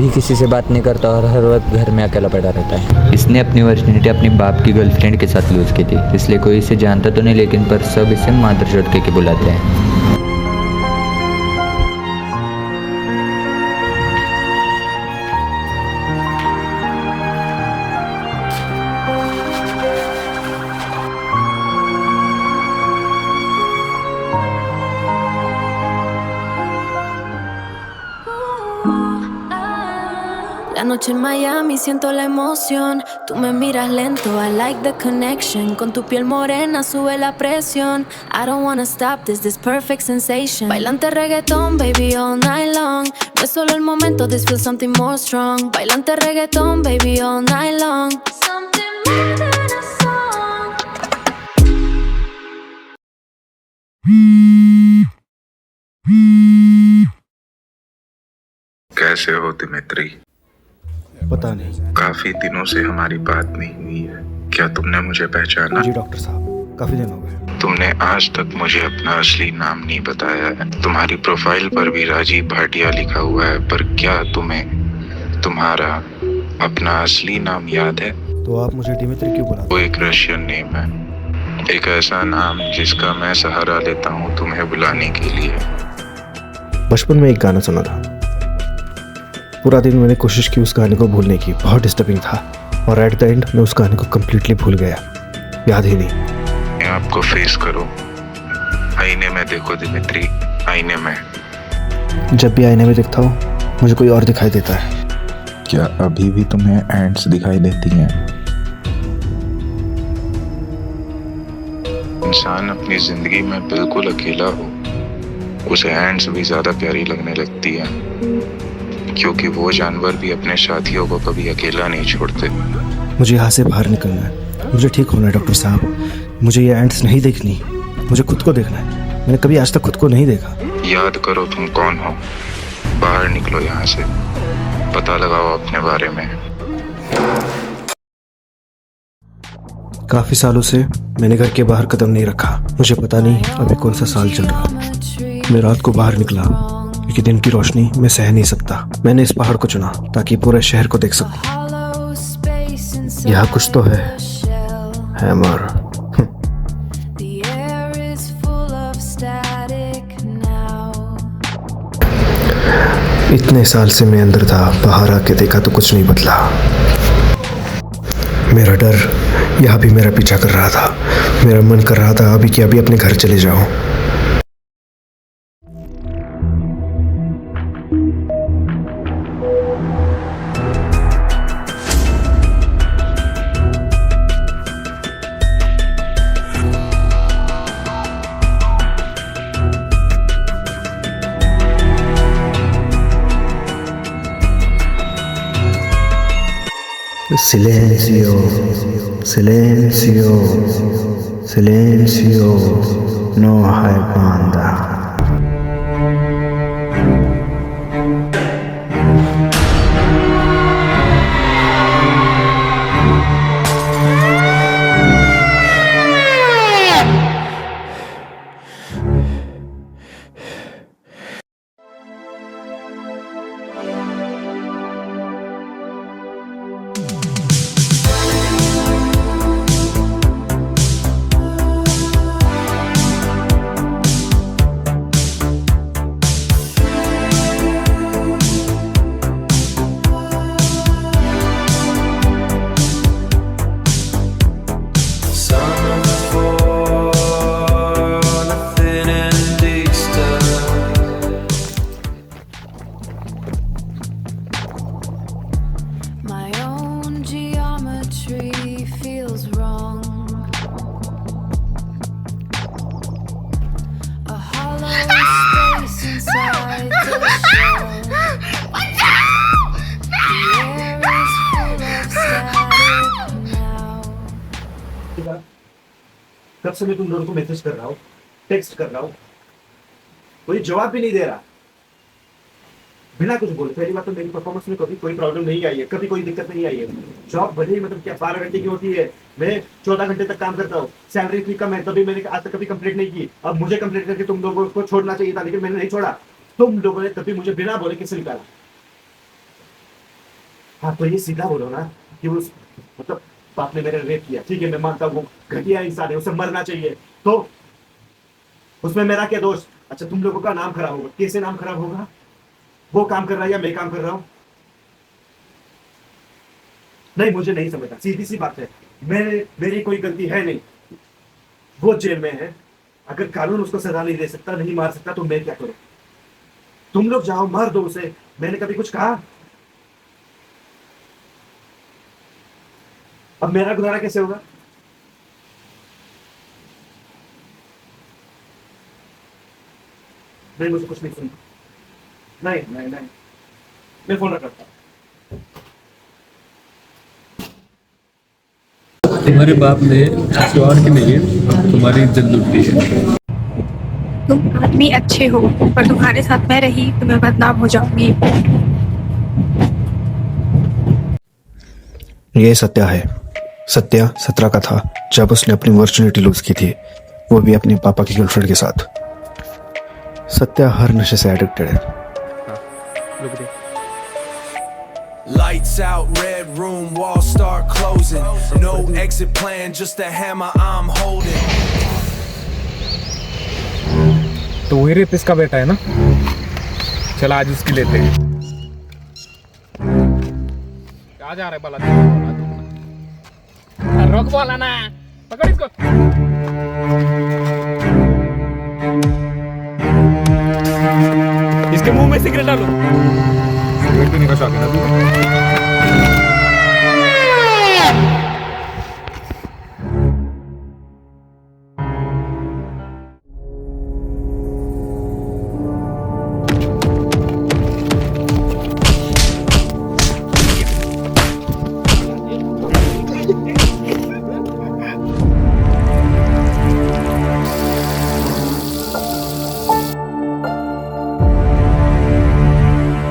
कभी किसी से बात नहीं करता और हर वक्त घर में अकेला पड़ा रहता है। इसने अपनी वर्जिनिटी अपने बाप की गर्लफ्रेंड के साथ लूज की थी, इसलिए कोई इसे जानता तो नहीं, लेकिन पर सब इसे मादर चोट के बुलाते हैं। La noche en Miami, siento la emoción. Tú me miras lento, I like the connection. Con tu piel morena sube la presión. I don't wanna stop this perfect sensation. Bailante reggaetón, baby, all night long. No es solo el momento, this feels something more strong. Bailante reggaetón, baby, all night long. Something more than a song. कैसे हो Dmitry? पता नहीं। काफी दिनों से हमारी बात नहीं हुई है, क्या तुमने मुझे पहचाना? जी डॉक्टर साहब, काफी दिन हो गए। तुमने आज तक मुझे अपना असली नाम नहीं बताया है। तुम्हारी प्रोफाइल पर भी राजीव भाटिया लिखा हुआ है, पर क्या तुम्हें तुम्हारा अपना असली नाम याद है? तो आप मुझे डिमित्री क्यों बुलाते? वो एक रशियन नेम है, एक ऐसा नाम जिसका मैं सहारा लेता हूँ तुम्हें बुलाने के लिए। बचपन में एक गाना सुना था, पूरा दिन मैंने कोशिश की उस गाने को भूलने की, बहुत डिस्टर्बिंग था, और एट द एंड मैं उस गाने को कम्प्लीटली भूल गया, याद ही नहीं। आपको फेस करो, आईने में देखो दिमित्री, आईने में। जब भी आईने में दिखता हूँ मुझे कोई और दिखाई देता है। क्या अभी भी तुम्हें एंट्स दिखाई देती हैं? इंसान अपनी जिंदगी में बिल्कुल अकेला हो, उसे एंट्स भी ज्यादा प्यारी लगने लगती है, क्योंकि वो जानवर भी अपने साथियों को कभी अकेला नहीं छोड़ते। मुझे यहाँ से बाहर निकलना है, मुझे ठीक होना है डॉक्टर साहब। मुझे ये एंट्स नहीं देखनी, मुझे खुद को देखना है। मैंने कभी आज तक खुद को नहीं देखा। याद करो तुम कौन हो, बाहर निकलो यहाँ से, पता लगाओ अपने बारे में। काफी सालों से मैंने घर के बाहर कदम नहीं रखा। मुझे पता नहीं अभी कौन सा साल चल रहा। मैं रात को बाहर निकला क्योंकि दिन की रोशनी मैं सह नहीं सकता। मैंने इस पहाड़ को चुना ताकि पूरे शहर को देख सकूं। यहाँ कुछ तो है हैमर। इतने साल से मैं अंदर था, बाहर आके देखा तो कुछ नहीं बदला। मेरा डर यहाँ भी मेरा पीछा कर रहा था। मेरा मन कर रहा था अभी कि अभी अपने घर चले जाऊं। Silencio, silencio, silencio, no hay banda. My own geometry feels wrong. A hollow space inside the shell. The air is full of static now. कब से मैं तुम दोनों को मैसेज कर रहा हूँ, टेक्स्ट कर रहा हूँ, कोई जवाब भी नहीं दे रहा, बिना कुछ बोले। पहली बात तो मेरी परफॉर्मेंस में कभी कोई प्रॉब्लम नहीं आई है, कभी कोई दिक्कत नहीं आई है। जॉब भले ही मतलब क्या 12 घंटे की होती है, मैं 14 घंटे तक काम करता हूँ, सैलरी इतनी कम है, तभी मैंने आज तक कभी कंप्लेंट नहीं की। अब मुझे कंप्लेंट करके तुम लोगों को छोड़ना चाहिए था, लेकिन मैंने नहीं छोड़ा। तुम लोगों ने तभी मुझे बिना बोले कैसे निकाला। हाँ तो ये सीधा बोलो ना कि उस मतलब बाप ने मेरे रेप किया, ठीक है मैं मानता हूँ वो घटिया इंसान है, उसे मरना चाहिए, तो उसमें मेरा क्या दोष? अच्छा तुम लोगों का नाम खराब होगा, कैसे नाम खराब होगा? वो काम कर रहा है या मैं काम कर रहा हूँ? नहीं मुझे नहीं समझता, सीधी सी बात है, मेरी कोई गलती है नहीं, वो जेल में है, अगर कानून उसको सजा नहीं दे सकता, नहीं मार सकता, तो मैं क्या करूं? तुम लोग जाओ मार दो उसे, मैंने कभी कुछ कहा? अब मेरा गुजारा कैसे होगा? नहीं मुझे कुछ नहीं सुनना, नहीं नहीं नहीं, मैं फोन रखता हूं। तुम्हारे बाप ने किसी और के लिए तुम्हारी इज्जत लूटी है। तुम आदमी अच्छे हो, पर तुम्हारे साथ मैं रही तो मैं बदनाम हो जाऊंगी। ये सत्या है। सत्या 17 का था जब उसने अपनी वर्जिनिटी लूज की थी, वो भी अपने पापा की गर्लफ्रेंड के साथ। सत्या हर नशे से एडिक्टेड है। Lights out, red room, walls start closing. No exit plan, just a hammer I'm holding. तो वही रेपिस्ट का बेटा है ना? चल आज उसकी लेते हैं। क्या जा रहा है बाला? रोक बोला ना, पकड़ इसको। इसके मुंह में सिगरेट डालो। सिगरेट पीने का शौक है ना तू?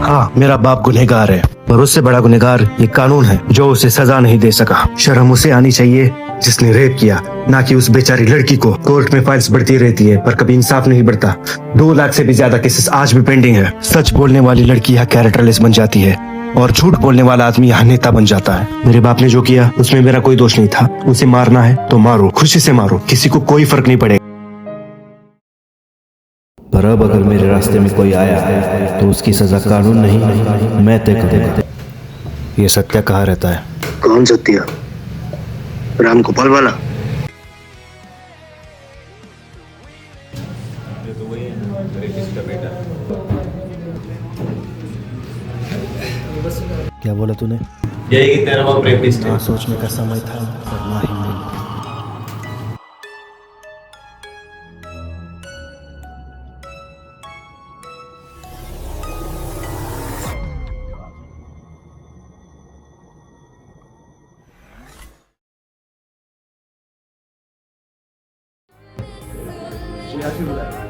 हाँ, मेरा बाप गुनहगार है, पर उससे बड़ा गुनहगार ये कानून है जो उसे सजा नहीं दे सका। शर्म उसे आनी चाहिए जिसने रेप किया, ना कि उस बेचारी लड़की को। कोर्ट में फाइल्स बढ़ती रहती है पर कभी इंसाफ नहीं बढ़ता। 2 लाख से भी ज्यादा केसेस आज भी पेंडिंग है। सच बोलने वाली लड़की यहाँ कैरेक्टरलेस बन जाती है और झूठ बोलने वाला आदमी यहाँ नेता बन जाता है। मेरे बाप ने जो किया उसमें मेरा कोई दोष नहीं था। उसे मारना है तो मारो, खुशी से मारो, किसी को कोई फर्क नहीं पड़ेगा। पर अब अगर मेरे रास्ते में कोई आया तो उसकी सजा कानून नहीं मैं तय करूंगा। ये सत्या कहाँ रहता है? कौन सत्या? राम गोपाल वाला? क्या बोला तूने? यही कि तेरा बाप रेपिस्ट है। ना सोचने का समय था और ना ही नहीं।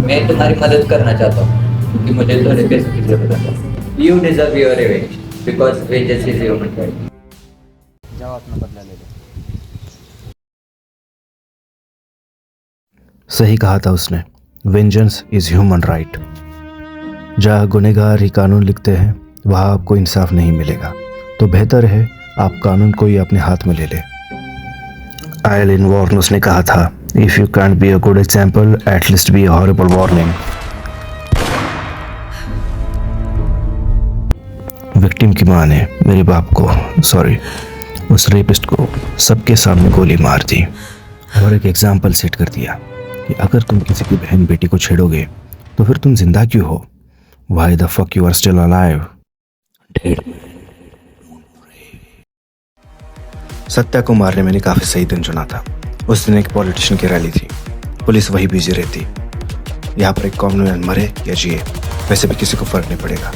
मैं तुम्हारी मदद करना चाहता हूँ क्योंकि मुझे तो रेपिस्ट की जरूरत है। You deserve your revenge because wages is human right. जाओ अपना बदला ले लो। सही कहा था उसने, वेंजेंस इज ह्यूमन राइट। जहाँ गुनहगार ही कानून लिखते हैं वहाँ आपको इंसाफ नहीं मिलेगा, तो बेहतर है आप कानून को ही अपने हाथ में ले ले। आयलिन वॉर्नस ने कहा था, if you can't be a good example at least be a horrible warning. Victim की मां ने मेरे बाप को, सॉरी उस रेपिस्ट को सबके सामने गोली मार दी और एक एग्जाम्पल सेट कर दिया कि अगर तुम किसी की बहन बेटी को छेड़ोगे तो फिर तुम जिंदा क्यों हो? Why the fuck you are still alive? Satya को मारने मैंने काफी सही दिन चुना था। उस दिन एक पॉलिटिशियन की रैली थी, पुलिस वही बिजी रहती। यहाँ पर एक कॉमन मैन मरे या जिए वैसे भी किसी को फर्क नहीं पड़ेगा।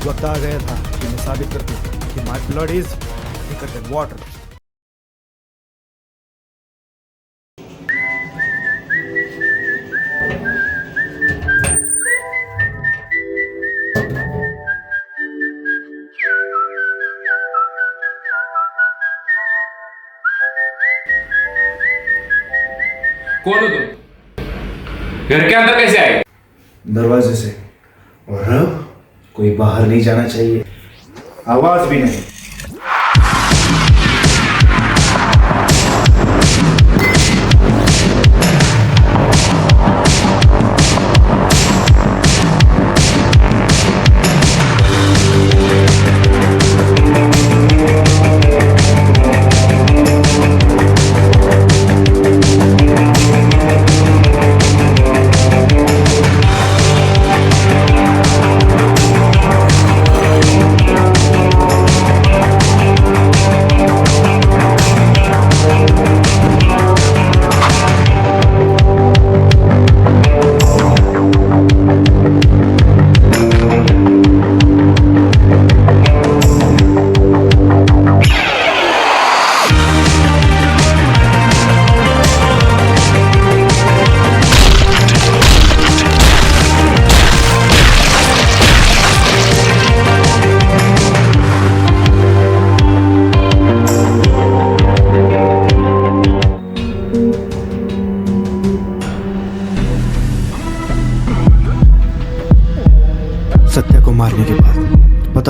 वक्त आ गया था कि मैं साबित कर दूं कि my blood is thicker than water. कौन हो तुम? घर के अंदर कैसे आए? दरवाजे से। और अब कोई बाहर नहीं जाना चाहिए, आवाज भी नहीं।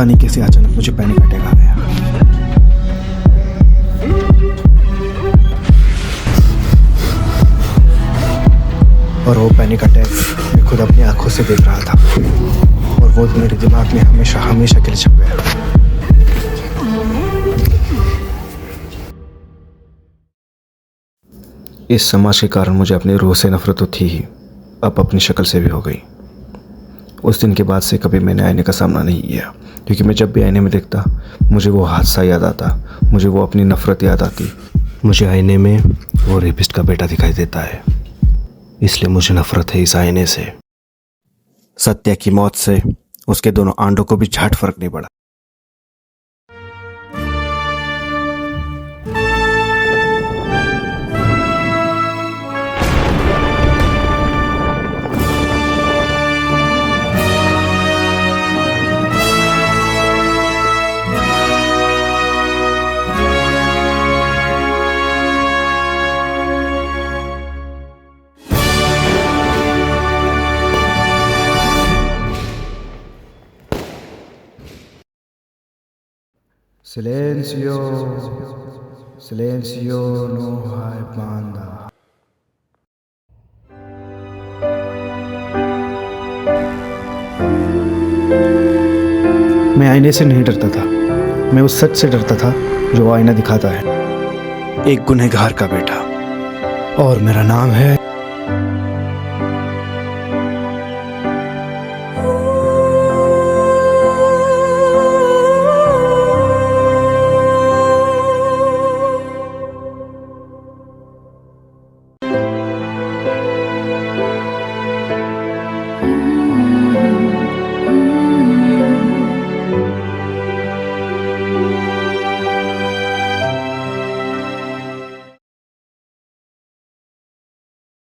पता नहीं कैसे अचानक मुझे पैनिक अटैक आ गया। और वो पैनिक अटैक मैं खुद अपनी आंखों से देख रहा था और वो मेरे दिमाग में हमेशा हमेशा के लिए छप गया। इस समाज के कारण मुझे अपनी रूह से नफरत तो थी ही, अब अपनी शक्ल से भी हो गई। उस दिन के बाद से कभी मैंने आईने का सामना नहीं किया, क्योंकि मैं जब भी आईने में देखता मुझे वो हादसा याद आता, मुझे वो अपनी नफरत याद आती। मुझे आईने में वो रेपिस्ट का बेटा दिखाई देता है, इसलिए मुझे नफरत है इस आईने से। सत्या की मौत से उसके दोनों आंडों को भी झट फर्क नहीं पड़ा। Silencio, silencio, no hay banda. मैं आईने से नहीं डरता था, मैं उस सच से डरता था जो आईना दिखाता है। एक गुनहगार का बेटा, और मेरा नाम है